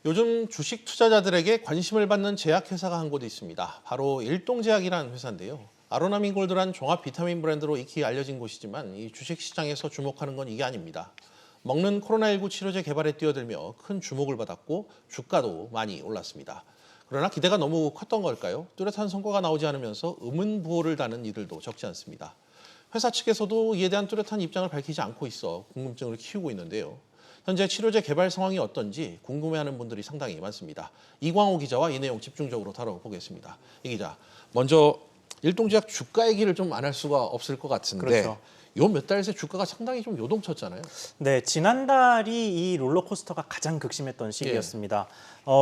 요즘 주식 투자자들에게 관심을 받는 제약회사가 한 곳이 있습니다. 바로 일동제약이라는 회사인데요. 아로나민골드란 종합 비타민 브랜드로 익히 알려진 곳이지만 이 주식시장에서 주목하는 건 이게 아닙니다. 먹는 코로나19 치료제 개발에 뛰어들며 큰 주목을 받았고 주가도 많이 올랐습니다. 그러나 기대가 너무 컸던 걸까요? 뚜렷한 성과가 나오지 않으면서 의문부호를 다는 이들도 적지 않습니다. 회사 측에서도 이에 대한 뚜렷한 입장을 밝히지 않고 있어 궁금증을 키우고 있는데요. 현재 치료제 개발 상황이 어떤지 궁금해하는 분들이 상당히 많습니다. 이광호 기자와 이 내용 집중적으로 다뤄보겠습니다. 이 기자, 먼저 일동제약 주가 얘기를 좀 안 할 수가 없을 것 같은데 그렇죠. 요 몇 달 새 주가가 상당히 좀 요동쳤잖아요. 네, 지난달이 이 롤러코스터가 가장 극심했던 시기였습니다.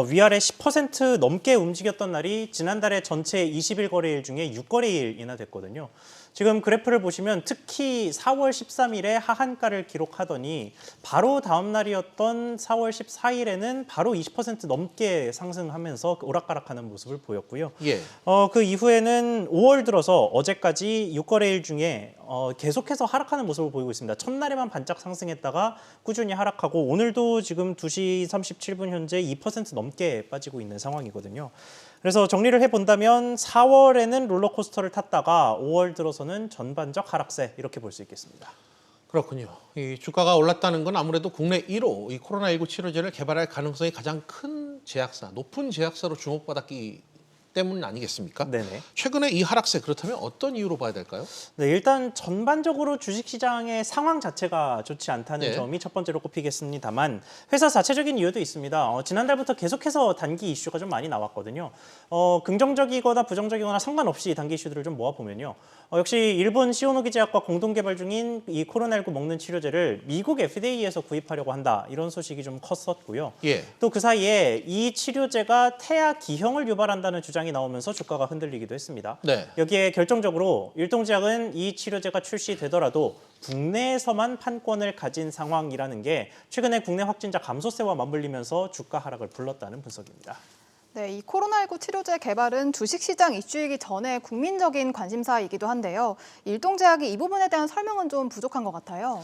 위아래 10% 넘게 움직였던 날이 지난달에 전체 20일 거래일 중에 6거래일이나 됐거든요. 지금 그래프를 보시면 특히 4월 13일에 하한가를 기록하더니 바로 다음 날이었던 4월 14일에는 바로 20% 넘게 상승하면서 오락가락하는 모습을 보였고요. 예. 그 이후에는 5월 들어서 어제까지 6거래일 중에 계속해서 하락하는 모습을 보이고 있습니다. 첫날에만 반짝 상승했다가 꾸준히 하락하고 오늘도 지금 2시 37분 현재 2% 넘게 빠지고 있는 상황이거든요. 그래서 정리를 해본다면 4월에는 롤러코스터를 탔다가 5월 들어서는 전반적 하락세 이렇게 볼 수 있겠습니다. 그렇군요. 이 주가가 올랐다는 건 아무래도 국내 1호 이 코로나19 치료제를 개발할 가능성이 가장 큰 제약사, 높은 제약사로 주목받았기 때문 아니겠습니까? 네네. 최근에 이 하락세 그렇다면 어떤 이유로 봐야 될까요? 네, 일단 전반적으로 주식시장의 상황 자체가 좋지 않다는 네. 점이 첫 번째로 꼽히겠습니다만 회사 자체적인 이유도 있습니다. 지난달부터 계속해서 단기 이슈가 좀 많이 나왔거든요. 긍정적이거나 부정적이거나 상관없이 단기 이슈들을 좀 모아보면요. 역시 일본 시오노기 제약과 공동 개발 중인 이 코로나19 먹는 치료제를 미국 FDA에서 구입하려고 한다. 이런 소식이 좀 컸었고요. 예. 또 그 사이에 이 치료제가 태아 기형을 유발한다는 주장이 나오면서 주가가 흔들리기도 했습니다. 네. 여기에 결정적으로 일동제약은 이 치료제가 출시되더라도 국내에서만 판권을 가진 상황이라는 게 최근에 국내 확진자 감소세와 맞물리면서 주가 하락을 불렀다는 분석입니다. 네, 이 코로나19 치료제 개발은 주식시장 이슈이기 전에 국민적인 관심사이기도 한데요. 일동제약이 이 부분에 대한 설명은 좀 부족한 것 같아요.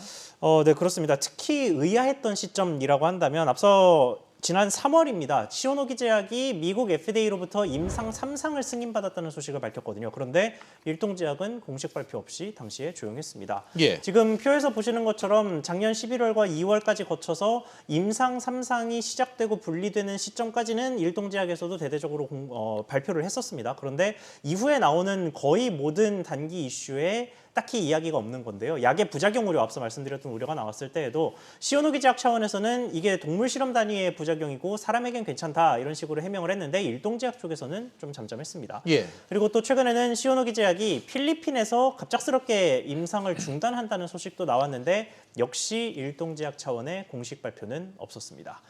네, 그렇습니다. 특히 의아했던 시점이라고 한다면 앞서 지난 3월입니다. 시오노기 제약이 미국 FDA로부터 임상 3상을 승인받았다는 소식을 밝혔거든요. 그런데 일동제약은 공식 발표 없이 당시에 조용했습니다. 예. 지금 표에서 보시는 것처럼 작년 11월과 2월까지 거쳐서 임상 3상이 시작되고 분리되는 시점까지는 일동제약에서도 대대적으로 발표를 했었습니다. 그런데 이후에 나오는 거의 모든 단기 이슈에 딱히 이야기가 없는 건데요. 약의 부작용 우려, 앞서 말씀드렸던 우려가 나왔을 때에도 시오노기 제약 차원에서는 이게 동물 실험 단위의 부작용이고 사람에겐 괜찮다 이런 식으로 해명을 했는데 일동제약 쪽에서는 좀 잠잠했습니다. 예. 그리고 또 최근에는 시오노기 제약이 필리핀에서 갑작스럽게 임상을 중단한다는 소식도 나왔는데 역시 일동제약 차원의 공식 발표는 없었습니다.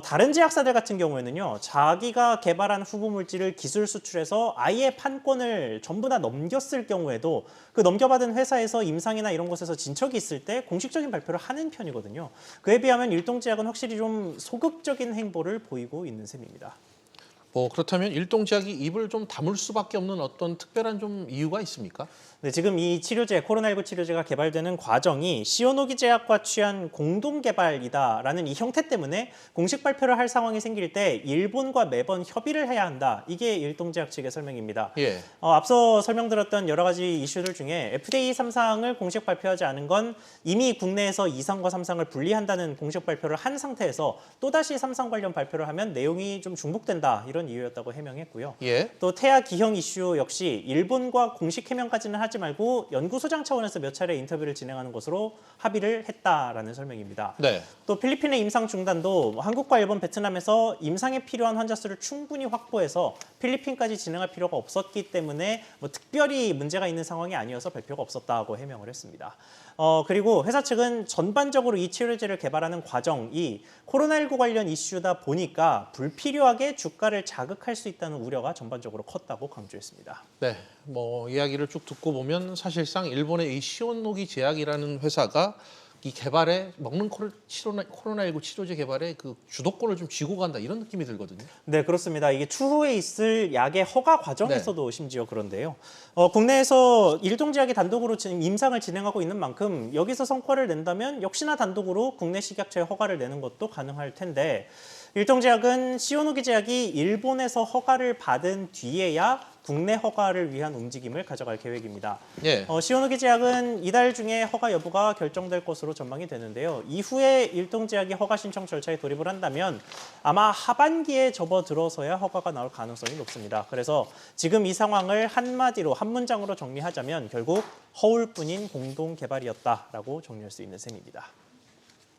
다른 제약사들 같은 경우에는요, 자기가 개발한 후보 물질을 기술 수출해서 아예 판권을 전부 다 넘겼을 경우에도 그 넘겨받은 회사에서 임상이나 이런 곳에서 진척이 있을 때 공식적인 발표를 하는 편이거든요. 그에 비하면 일동제약은 확실히 좀 소극적인 행보를 보이고 있는 셈입니다. 그렇다면 일동제약이 입을 좀 다물 수밖에 없는 어떤 특별한 좀 이유가 있습니까? 네, 지금 이 치료제, 코로나19 치료제가 개발되는 과정이 시오노기 제약과 취한 공동 개발이다라는 이 형태 때문에 공식 발표를 할 상황이 생길 때 일본과 매번 협의를 해야 한다. 이게 일동제약 측의 설명입니다. 예. 앞서 설명드렸던 여러 가지 이슈들 중에 FDA 3상을 공식 발표하지 않은 건 이미 국내에서 2상과 3상을 분리한다는 공식 발표를 한 상태에서 또다시 3상 관련 발표를 하면 내용이 좀 중복된다. 이런 이유였다고 해명했고요. 예. 또 태아 기형 이슈 역시 일본과 공식 해명까지는 하지 말고 연구소장 차원에서 몇 차례 인터뷰를 진행하는 것으로 합의를 했다라는 설명입니다. 네. 또 필리핀의 임상 중단도 한국과 일본, 베트남에서 임상에 필요한 환자 수를 충분히 확보해서 필리핀까지 진행할 필요가 없었기 때문에 특별히 문제가 있는 상황이 아니어서 발표가 없었다고 해명을 했습니다. 그리고 회사 측은 전반적으로 이 치료제를 개발하는 과정이 코로나19 관련 이슈다 보니까 불필요하게 주가를 자극할 수 있다는 우려가 전반적으로 컸다고 강조했습니다. 네. 이야기를 쭉 듣고 보면 사실상 일본의 이 시온노기 제약이라는 회사가 이 개발에 먹는 코로나19 치료제 개발에 그 주도권을 좀 쥐고 간다 이런 느낌이 들거든요. 네, 그렇습니다. 이게 추후에 있을 약의 허가 과정에서도 심지어 그런데요. 국내에서 일동제약이 단독으로 지금 임상을 진행하고 있는 만큼 여기서 성과를 낸다면 역시나 단독으로 국내 식약처에 허가를 내는 것도 가능할 텐데 일동제약은 시오노기 제약이 일본에서 허가를 받은 뒤에야 국내 허가를 위한 움직임을 가져갈 계획입니다. 예. 시오노기 제약은 이달 중에 허가 여부가 결정될 것으로 전망이 되는데요. 이후에 일동제약이 허가 신청 절차에 돌입을 한다면 아마 하반기에 접어들어서야 허가가 나올 가능성이 높습니다. 그래서 지금 이 상황을 한마디로 한 문장으로 정리하자면 결국 허울뿐인 공동 개발이었다라고 정리할 수 있는 셈입니다.